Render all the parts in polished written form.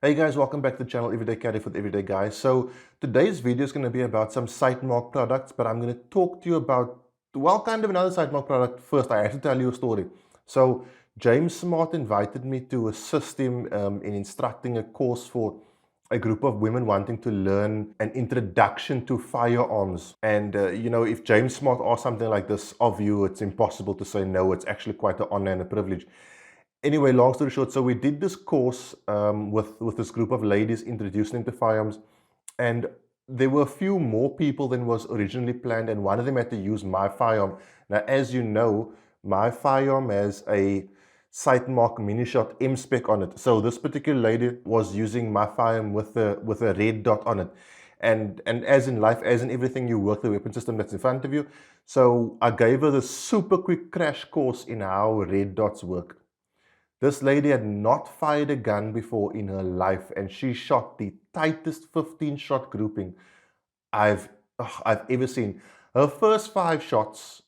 Hey guys, welcome back to the channel Everyday Caddy with Everyday Guys. So today's video is going to be about some Sightmark products, but I'm going to talk to you about, well, kind of another Sightmark product. First, I have to tell you a story. So James Smart invited me to assist him in instructing a course for a group of women wanting to learn an introduction to firearms. And, if James Smart asks something like this of you, it's impossible to say no. It's actually quite an honor and a privilege. Anyway, long story short, so we did this course with this group of ladies introducing them to firearms, and there were a few more people than was originally planned, and one of them had to use my firearm. Now, as you know, my firearm has a Sightmark mini shot M spec on it. So this particular lady was using my firearm with a red dot on it. And as in life, as in everything, you work the weapon system that's in front of you. So I gave her this super quick crash course in how red dots work. This lady had not fired a gun before in her life, and she shot the tightest 15-shot grouping I've ever seen. Her first 5 shots,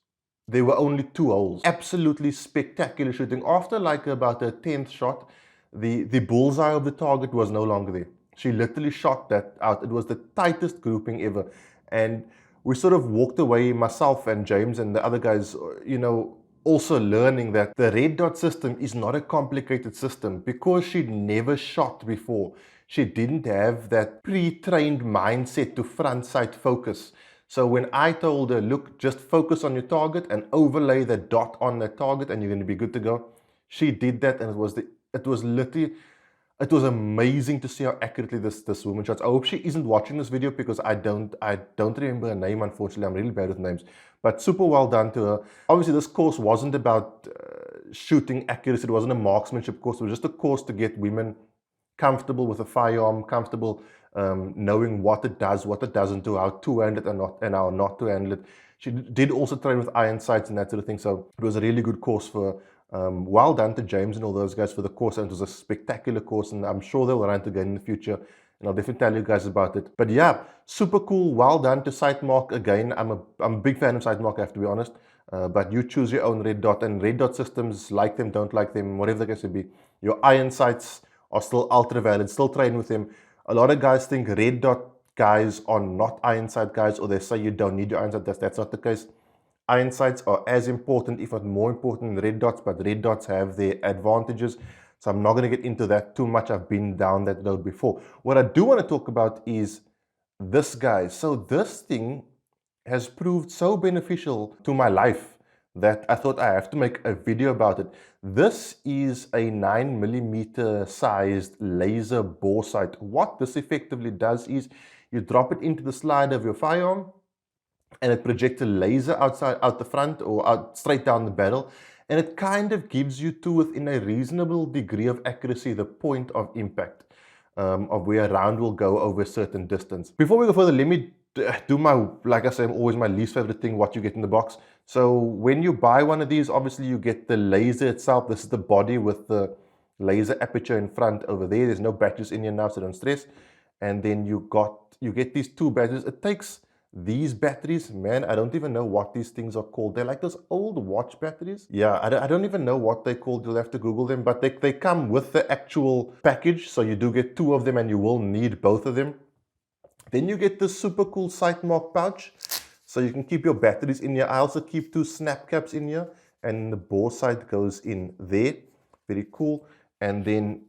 there were only 2 holes. Absolutely spectacular shooting. After like about her 10th shot, the bullseye of the target was no longer there. She literally shot that out. It was the tightest grouping ever. And we sort of walked away, myself and James and the other guys, also learning that the red dot system is not a complicated system. Because she'd never shot before, she didn't have that pre-trained mindset to front sight focus. So when I told her, look, just focus on your target and overlay the dot on the target and you're going to be good to go, she did that, and it was amazing to see how accurately this woman shots. I hope she isn't watching this video because I don't remember her name, unfortunately. I'm really bad with names. But super well done to her. Obviously, this course wasn't about shooting accuracy. It wasn't a marksmanship course. It was just a course to get women comfortable with a firearm, comfortable knowing what it does, what it doesn't do, how to handle it and how not to handle it. She did also train with iron sights and that sort of thing. So it was a really good course for her. Well done to James and all those guys for the course, and it was a spectacular course, and I'm sure they'll run it again in the future, and I'll definitely tell you guys about it. But yeah, super cool. Well done to Sightmark again. I'm a big fan of Sightmark, I have to be honest. But you choose your own red dot, and red dot systems, like them, don't like them, whatever the case may be. Your iron sights are still ultra valid. Still train with them. A lot of guys think red dot guys are not iron sight guys, or they say you don't need your iron sight. That's not the case. Iron sights are as important, if not more important, than red dots, but red dots have their advantages. So I'm not going to get into that too much. I've been down that road before. What I do want to talk about is this, guys. So this thing has proved so beneficial to my life that I thought I have to make a video about it. This is a 9mm sized laser boresight. What this effectively does is you drop it into the slide of your firearm, and it projects a laser out the front or out straight down the barrel, and it kind of gives you to, within a reasonable degree of accuracy, the point of impact of where a round will go over a certain distance. Before we go further, let me do my, like I say, always my least favorite thing, what you get in the box. So when you buy one of these, obviously you get the laser itself. This is the body with the laser aperture in front over there. There's no batteries in here now, so don't stress. And then you get these 2 batteries. It takes these batteries, man, I don't even know what these things are called. They're like those old watch batteries. Yeah, I don't even know what they're called. You'll have to Google them, but they come with the actual package. So you do get 2 of them, and you will need both of them. Then you get this super cool Sightmark pouch. So you can keep your batteries in here. I also keep 2 snap caps in here, and the boresight goes in there. Very cool. And then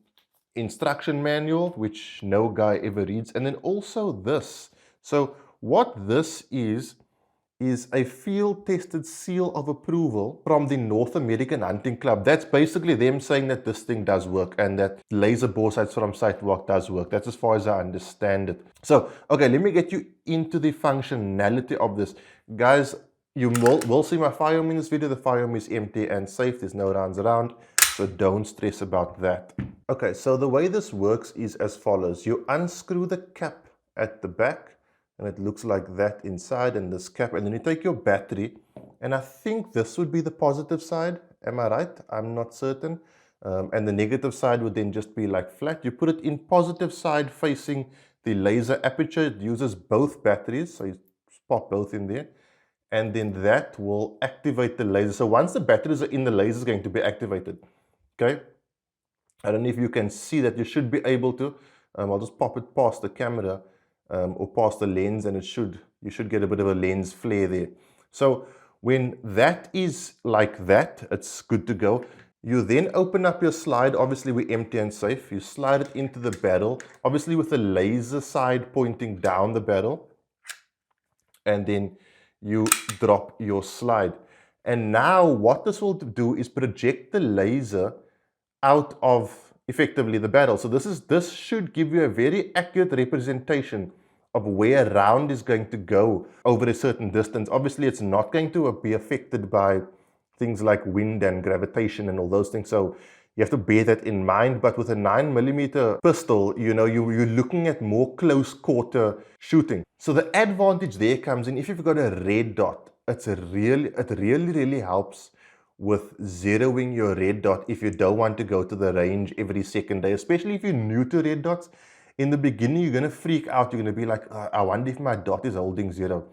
instruction manual, which no guy ever reads. And then also this. So what this is a field-tested seal of approval from the North American Hunting Club. That's basically them saying that this thing does work and that laser boresights from Sightmark does work. That's as far as I understand it. So, okay, let me get you into the functionality of this. Guys, you will see my firearm in this video. The firearm is empty and safe. There's no rounds around, so don't stress about that. Okay, so the way this works is as follows. You unscrew the cap at the back, and it looks like that inside, and this cap, and then you take your battery, and I think this would be the positive side. Am I right? I'm not certain. And the negative side would then just be like flat. You put it in positive side facing the laser aperture. It uses both batteries, so you pop both in there, and then that will activate the laser. So once the batteries are in, the laser is going to be activated. Okay, I don't know if you can see that. You should be able to. I'll just pop it past the camera or past the lens, and you should get a bit of a lens flare there. So when that is like that, it's good to go. You then open up your slide. Obviously we're empty and safe. You slide it into the barrel, obviously with the laser side pointing down the barrel, and then you drop your slide. And now what this will do is project the laser out of effectively the barrel. So this should give you a very accurate representation of where a round is going to go over a certain distance. Obviously, it's not going to be affected by things like wind and gravitation and all those things. So you have to bear that in mind. But with a 9mm pistol, you're looking at more close quarter shooting. So the advantage there comes in if you've got a red dot. It really helps with zeroing your red dot if you don't want to go to the range every second day, especially if you're new to red dots. In the beginning, you're going to freak out. You're going to be like, I wonder if my dot is holding zero.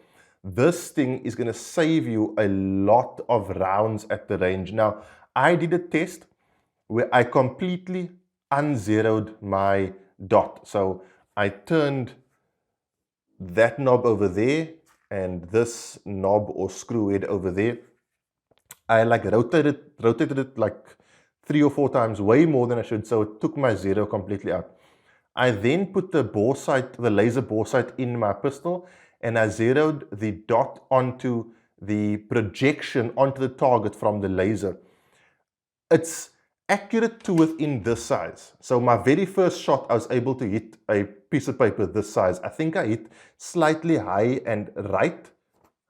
This thing is going to save you a lot of rounds at the range. Now, I did a test where I completely unzeroed my dot. So I turned that knob over there and this knob or screw head over there. I like rotated it like 3 or 4 times, way more than I should. So it took my zero completely out. I then put the Boresight, the Laser Boresight in my pistol, and I zeroed the dot onto the projection onto the target from the laser. It's accurate to within this size. So my very first shot, I was able to hit a piece of paper this size. I think I hit slightly high and right.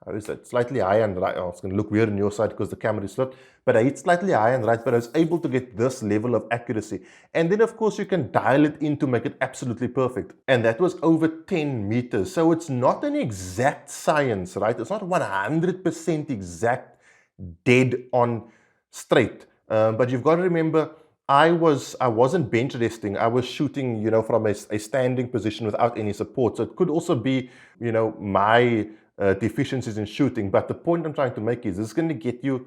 How is that? Slightly high and right. Oh, it's going to look weird on your side because the camera is flipped. But I hit slightly high and right, but I was able to get this level of accuracy. And then, of course, you can dial it in to make it absolutely perfect. And that was over 10 meters. So it's not an exact science, right? It's not 100% exact, dead on straight. But you've got to remember, I wasn't bench resting. I was shooting, from a standing position without any support. So it could also be, my deficiencies in shooting. But the point I'm trying to make is this is going to get you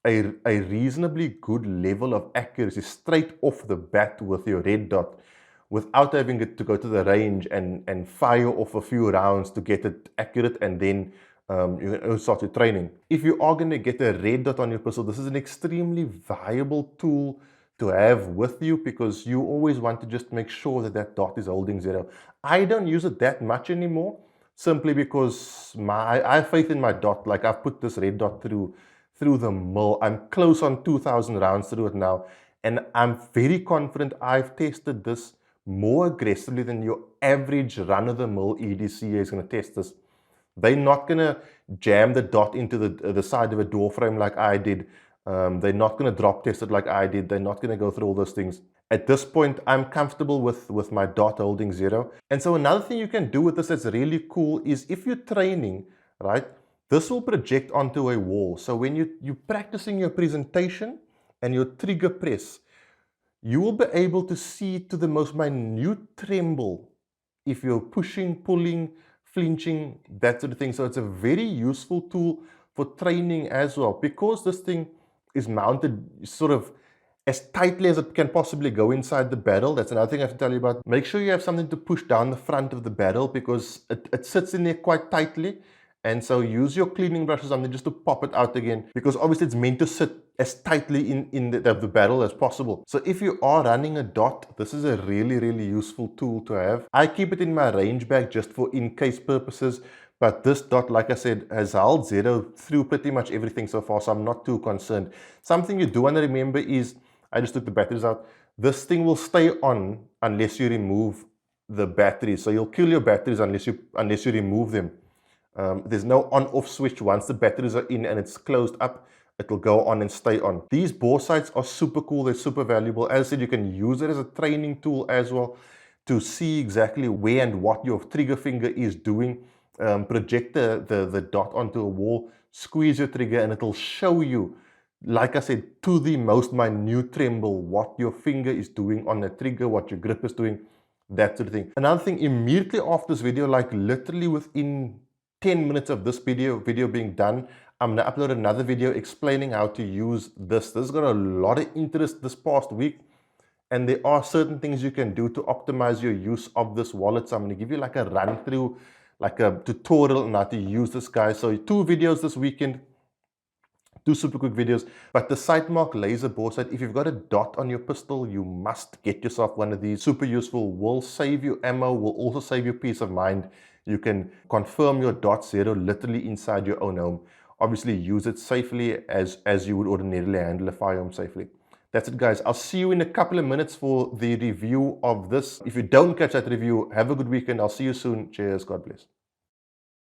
a reasonably good level of accuracy straight off the bat with your red dot, without having it to go to the range and fire off a few rounds to get it accurate, and then you can start your training. If you are going to get a red dot on your pistol, this is an extremely viable tool to have with you, because you always want to just make sure that that dot is holding zero. I don't use it that much anymore, simply because I have faith in my dot. Like, I've put this red dot through the mill. I'm close on 2,000 rounds through it now, and I'm very confident I've tested this more aggressively than your average run-of-the-mill EDC is going to test this. They're not going to jam the dot into the side of a door frame like I did. They're not going to drop test it like I did. They're not going to go through all those things. At this point, I'm comfortable with my dot holding zero. And so another thing you can do with this that's really cool is, if you're training, right, this will project onto a wall. So when you're practicing your presentation and your trigger press, you will be able to see to the most minute tremble if you're pushing, pulling, flinching, that sort of thing. So it's a very useful tool for training as well, because this thing is mounted sort of as tightly as it can possibly go inside the barrel. That's another thing I have to tell you about. Make sure you have something to push down the front of the barrel, because it sits in there quite tightly. And so use your cleaning brush or something just to pop it out again, because obviously it's meant to sit as tightly in the barrel as possible. So if you are running a dot, this is a really, really useful tool to have. I keep it in my range bag just for in-case purposes. But this dot, like I said, has held zero through pretty much everything so far, so I'm not too concerned. Something you do want to remember is, I just took the batteries out. This thing will stay on unless you remove the batteries. So you'll kill your batteries unless you remove them. There's no on-off switch. Once the batteries are in and it's closed up, it will go on and stay on. These Boresights are super cool. They're super valuable. As I said, you can use it as a training tool as well to see exactly where and what your trigger finger is doing. Project the dot onto a wall, squeeze your trigger, and it'll show you, like I said, to the most minute tremble, what your finger is doing on the trigger, what your grip is doing, that sort of thing. Another thing, immediately after this video, like literally within 10 minutes of this video being done, I'm going to upload another video explaining how to use this. This has got a lot of interest this past week, And there are certain things you can do to optimize your use of this wallet. So I'm going to give you like a run through, like a tutorial on how to use this, guys. So 2 videos this weekend, 2 super quick videos. But the Sightmark Laser Boresight, if you've got a dot on your pistol, you must get yourself one of these. Super useful, will save you ammo, will also save you peace of mind. You can confirm your dot zero literally inside your own home. Obviously use it safely as you would ordinarily handle a firearm safely. That's it, guys. I'll see you in a couple of minutes for the review of this. If you don't catch that review, have a good weekend. I'll see you soon. Cheers. God bless.